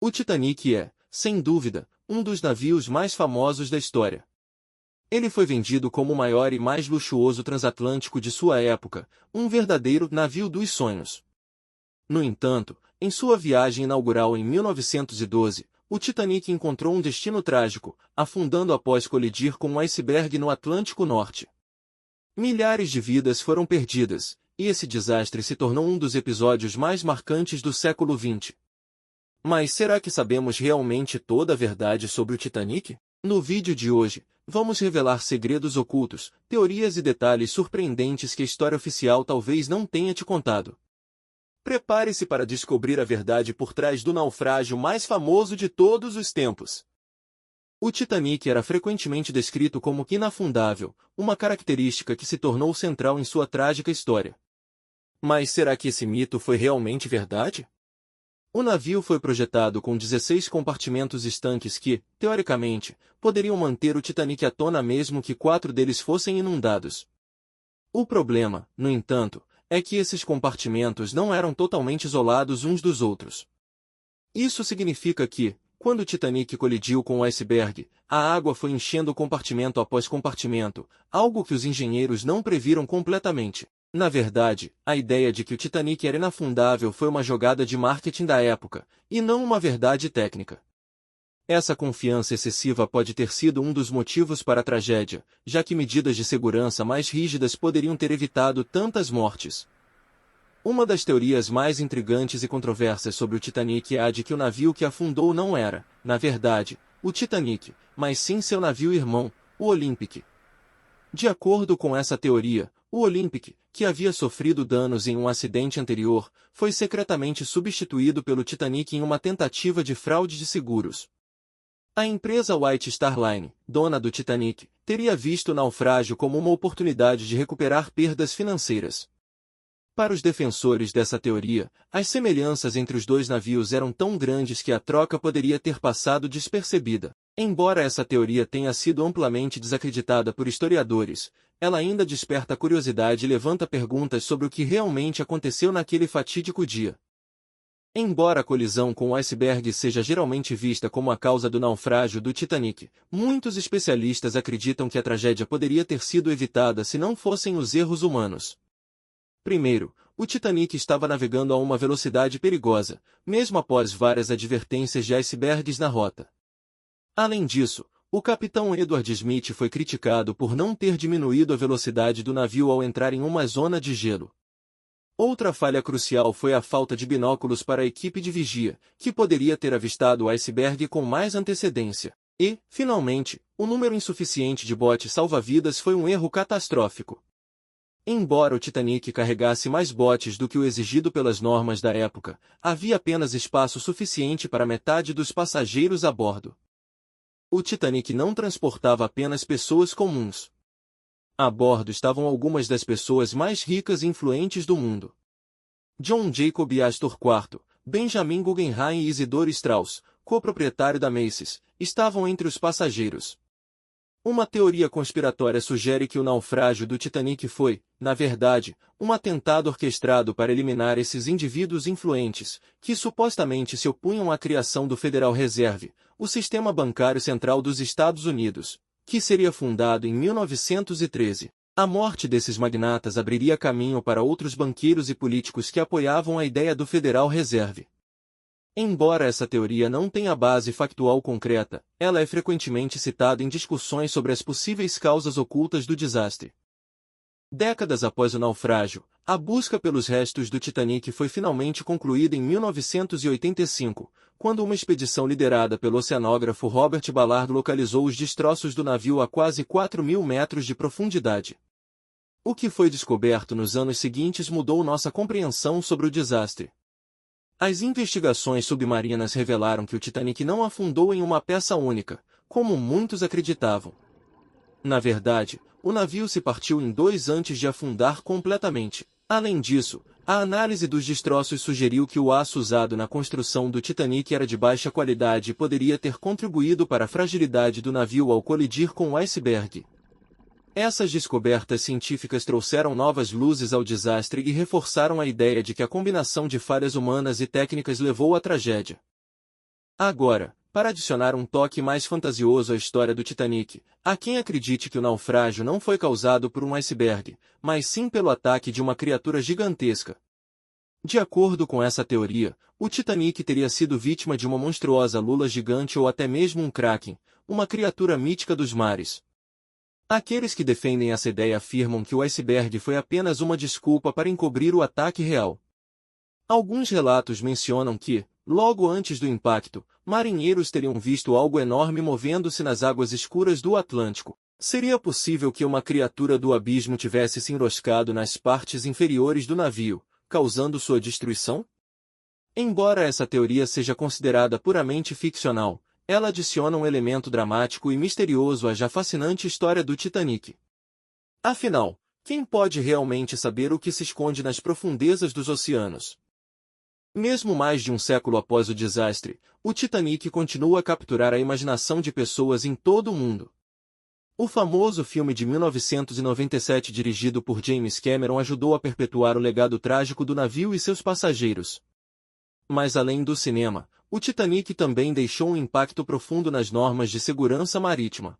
O Titanic é, sem dúvida, um dos navios mais famosos da história. Ele foi vendido como o maior e mais luxuoso transatlântico de sua época, um verdadeiro navio dos sonhos. No entanto, em sua viagem inaugural em 1912, o Titanic encontrou um destino trágico, afundando após colidir com um iceberg no Atlântico Norte. Milhares de vidas foram perdidas, e esse desastre se tornou um dos episódios mais marcantes do século XX. Mas será que sabemos realmente toda a verdade sobre o Titanic? No vídeo de hoje, vamos revelar segredos ocultos, teorias e detalhes surpreendentes que a história oficial talvez não tenha te contado. Prepare-se para descobrir a verdade por trás do naufrágio mais famoso de todos os tempos. O Titanic era frequentemente descrito como inafundável, uma característica que se tornou central em sua trágica história. Mas será que esse mito foi realmente verdade? O navio foi projetado com 16 compartimentos estanques que, teoricamente, poderiam manter o Titanic à tona mesmo que 4 deles fossem inundados. O problema, no entanto, é que esses compartimentos não eram totalmente isolados uns dos outros. Isso significa que, quando o Titanic colidiu com o iceberg, a água foi enchendo compartimento após compartimento, algo que os engenheiros não previram completamente. Na verdade, a ideia de que o Titanic era inafundável foi uma jogada de marketing da época, e não uma verdade técnica. Essa confiança excessiva pode ter sido um dos motivos para a tragédia, já que medidas de segurança mais rígidas poderiam ter evitado tantas mortes. Uma das teorias mais intrigantes e controversas sobre o Titanic é a de que o navio que afundou não era, na verdade, o Titanic, mas sim seu navio-irmão, o Olympic. De acordo com essa teoria, o Olympic, que havia sofrido danos em um acidente anterior, foi secretamente substituído pelo Titanic em uma tentativa de fraude de seguros. A empresa White Star Line, dona do Titanic, teria visto o naufrágio como uma oportunidade de recuperar perdas financeiras. Para os defensores dessa teoria, as semelhanças entre os dois navios eram tão grandes que a troca poderia ter passado despercebida. Embora essa teoria tenha sido amplamente desacreditada por historiadores, ela ainda desperta curiosidade e levanta perguntas sobre o que realmente aconteceu naquele fatídico dia. Embora a colisão com o iceberg seja geralmente vista como a causa do naufrágio do Titanic, muitos especialistas acreditam que a tragédia poderia ter sido evitada se não fossem os erros humanos. Primeiro, o Titanic estava navegando a uma velocidade perigosa, mesmo após várias advertências de icebergs na rota. Além disso, o capitão Edward Smith foi criticado por não ter diminuído a velocidade do navio ao entrar em uma zona de gelo. Outra falha crucial foi a falta de binóculos para a equipe de vigia, que poderia ter avistado o iceberg com mais antecedência. E, finalmente, o número insuficiente de botes salva-vidas foi um erro catastrófico. Embora o Titanic carregasse mais botes do que o exigido pelas normas da época, havia apenas espaço suficiente para metade dos passageiros a bordo. O Titanic não transportava apenas pessoas comuns. A bordo estavam algumas das pessoas mais ricas e influentes do mundo. John Jacob Astor IV, Benjamin Guggenheim e Isidore Strauss, coproprietário da Macy's, estavam entre os passageiros. Uma teoria conspiratória sugere que o naufrágio do Titanic foi, na verdade, um atentado orquestrado para eliminar esses indivíduos influentes, que supostamente se opunham à criação do Federal Reserve, o sistema bancário central dos Estados Unidos, que seria fundado em 1913. A morte desses magnatas abriria caminho para outros banqueiros e políticos que apoiavam a ideia do Federal Reserve. Embora essa teoria não tenha base factual concreta, ela é frequentemente citada em discussões sobre as possíveis causas ocultas do desastre. Décadas após o naufrágio, a busca pelos restos do Titanic foi finalmente concluída em 1985, quando uma expedição liderada pelo oceanógrafo Robert Ballard localizou os destroços do navio a quase 4.000 metros de profundidade. O que foi descoberto nos anos seguintes mudou nossa compreensão sobre o desastre. As investigações submarinas revelaram que o Titanic não afundou em uma peça única, como muitos acreditavam. Na verdade, o navio se partiu em dois antes de afundar completamente. Além disso, a análise dos destroços sugeriu que o aço usado na construção do Titanic era de baixa qualidade e poderia ter contribuído para a fragilidade do navio ao colidir com o iceberg. Essas descobertas científicas trouxeram novas luzes ao desastre e reforçaram a ideia de que a combinação de falhas humanas e técnicas levou à tragédia. Agora, para adicionar um toque mais fantasioso à história do Titanic, há quem acredite que o naufrágio não foi causado por um iceberg, mas sim pelo ataque de uma criatura gigantesca. De acordo com essa teoria, o Titanic teria sido vítima de uma monstruosa lula gigante ou até mesmo um kraken, uma criatura mítica dos mares. Aqueles que defendem essa ideia afirmam que o iceberg foi apenas uma desculpa para encobrir o ataque real. Alguns relatos mencionam que, logo antes do impacto, marinheiros teriam visto algo enorme movendo-se nas águas escuras do Atlântico. Seria possível que uma criatura do abismo tivesse se enroscado nas partes inferiores do navio, causando sua destruição? Embora essa teoria seja considerada puramente ficcional, ela adiciona um elemento dramático e misterioso à já fascinante história do Titanic. Afinal, quem pode realmente saber o que se esconde nas profundezas dos oceanos? Mesmo mais de um século após o desastre, o Titanic continua a capturar a imaginação de pessoas em todo o mundo. O famoso filme de 1997 dirigido por James Cameron ajudou a perpetuar o legado trágico do navio e seus passageiros. Mas além do cinema, o Titanic também deixou um impacto profundo nas normas de segurança marítima.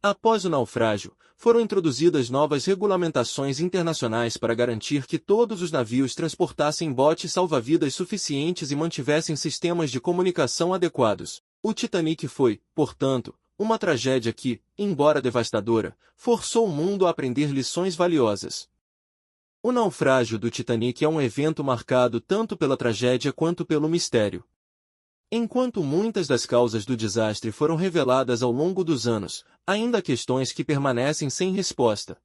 Após o naufrágio, foram introduzidas novas regulamentações internacionais para garantir que todos os navios transportassem botes salva-vidas suficientes e mantivessem sistemas de comunicação adequados. O Titanic foi, portanto, uma tragédia que, embora devastadora, forçou o mundo a aprender lições valiosas. O naufrágio do Titanic é um evento marcado tanto pela tragédia quanto pelo mistério. Enquanto muitas das causas do desastre foram reveladas ao longo dos anos, ainda há questões que permanecem sem resposta.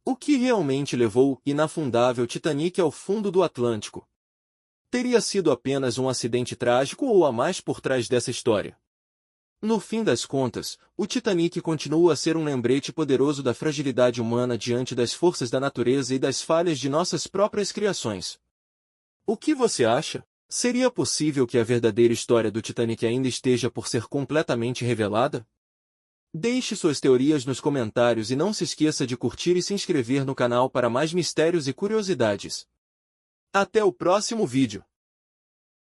O que realmente levou o inafundável Titanic ao fundo do Atlântico? Teria sido apenas um acidente trágico ou há mais por trás dessa história? No fim das contas, o Titanic continua a ser um lembrete poderoso da fragilidade humana diante das forças da natureza e das falhas de nossas próprias criações. O que você acha? Seria possível que a verdadeira história do Titanic ainda esteja por ser completamente revelada? Deixe suas teorias nos comentários e não se esqueça de curtir e se inscrever no canal para mais mistérios e curiosidades. Até o próximo vídeo!